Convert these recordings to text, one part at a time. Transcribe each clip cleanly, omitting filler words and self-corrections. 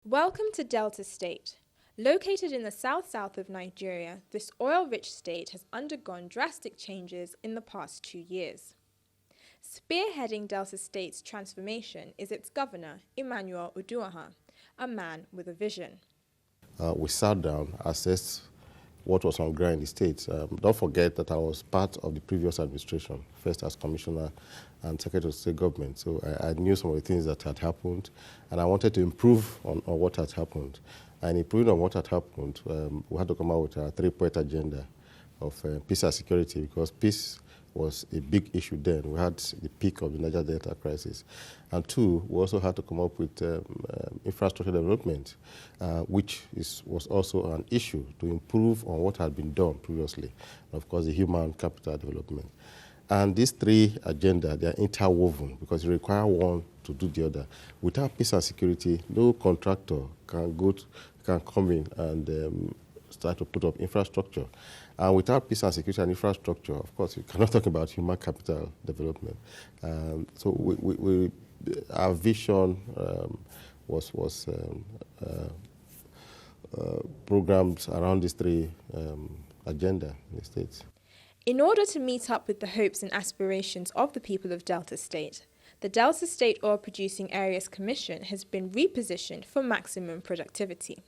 Welcome to Delta State. Located in the south-south of Nigeria, this oil-rich state has undergone drastic changes in the past 2 years. Spearheading Delta State's transformation is its governor, Emmanuel Uduaghan, a man with a vision. We sat down, assessed what was on ground in the state. Don't forget that I was part of the previous administration, first as commissioner and secretary of state government. So I knew some of the things that had happened, and I wanted to improve on what had happened. And improving on what had happened, we had to come out with a 3-point agenda of peace and security, because peace was a big issue then. We had the peak of the Niger Delta crisis. And 2, we also had to come up with infrastructure development, which was also an issue to improve on what had been done previously. And of course, the human capital development. And these 3 agendas, they are interwoven because you require one to do the other. Without peace and security, no contractor can come in and start to put up infrastructure. And without peace and security and infrastructure, of course, you cannot talk about human capital development. So our vision was programmed around these 3 agenda in the States. In order to meet up with the hopes and aspirations of the people of Delta State, the Delta State Oil Producing Areas Commission has been repositioned for maximum productivity.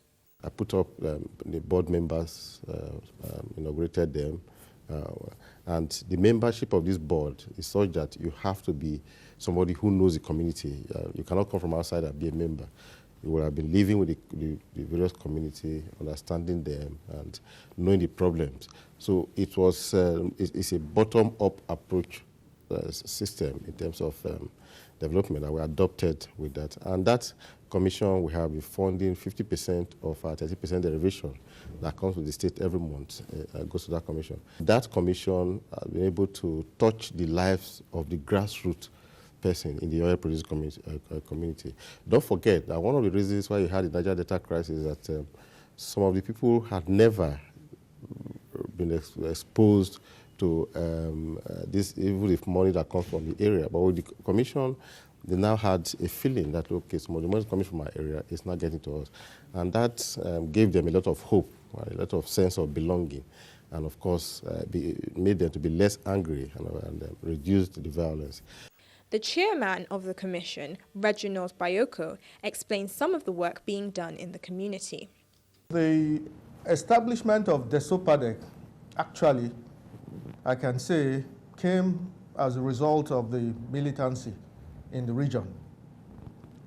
I put up the board members, inaugurated them, and the membership of this board is such that you have to be somebody who knows the community. You cannot come from outside and be a member. You will have been living with the various community, understanding them, and knowing the problems. So it was it's a bottom-up approach system in terms of development that we adopted with that. And that commission, we have been funding 50% of our 30% derivation that comes with the state every month, goes to that commission. That commission has been able to touch the lives of the grassroots person in the oil producing community. Don't forget that one of the reasons why you had the Niger Delta crisis is that some of the people had never been exposed to this, even if money that comes from the area. But with the commission, they now had a feeling that, okay, some of the money coming from my area is not getting to us. And that gave them a lot of hope, a lot of sense of belonging, and of course, made them to be less angry and reduced the violence. The chairman of the commission, Reginald Bayoko, explains some of the work being done in the community. The establishment of DESOPADEC, actually, I can say, came as a result of the militancy in the region.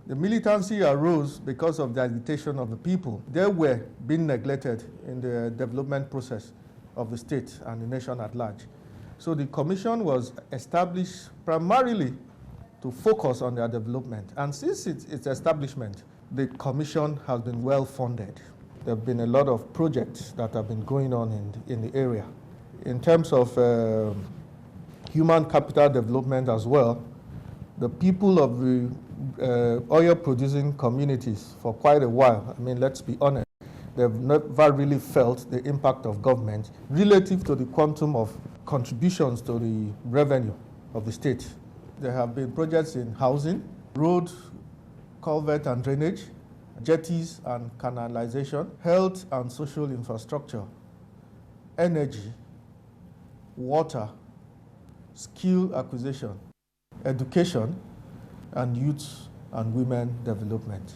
The militancy arose because of the agitation of the people. They were being neglected in the development process of the state and the nation at large. So the commission was established primarily to focus on their development. And since its establishment, the commission has been well funded. There have been a lot of projects that have been going on in the area. In terms of human capital development as well, the people of the oil-producing communities for quite a while, I mean, let's be honest, they've never really felt the impact of government relative to the quantum of contributions to the revenue of the state. There have been projects in housing, road, culvert and drainage, jetties and canalization, health and social infrastructure, energy, water, skill acquisition, education, and youth and women development.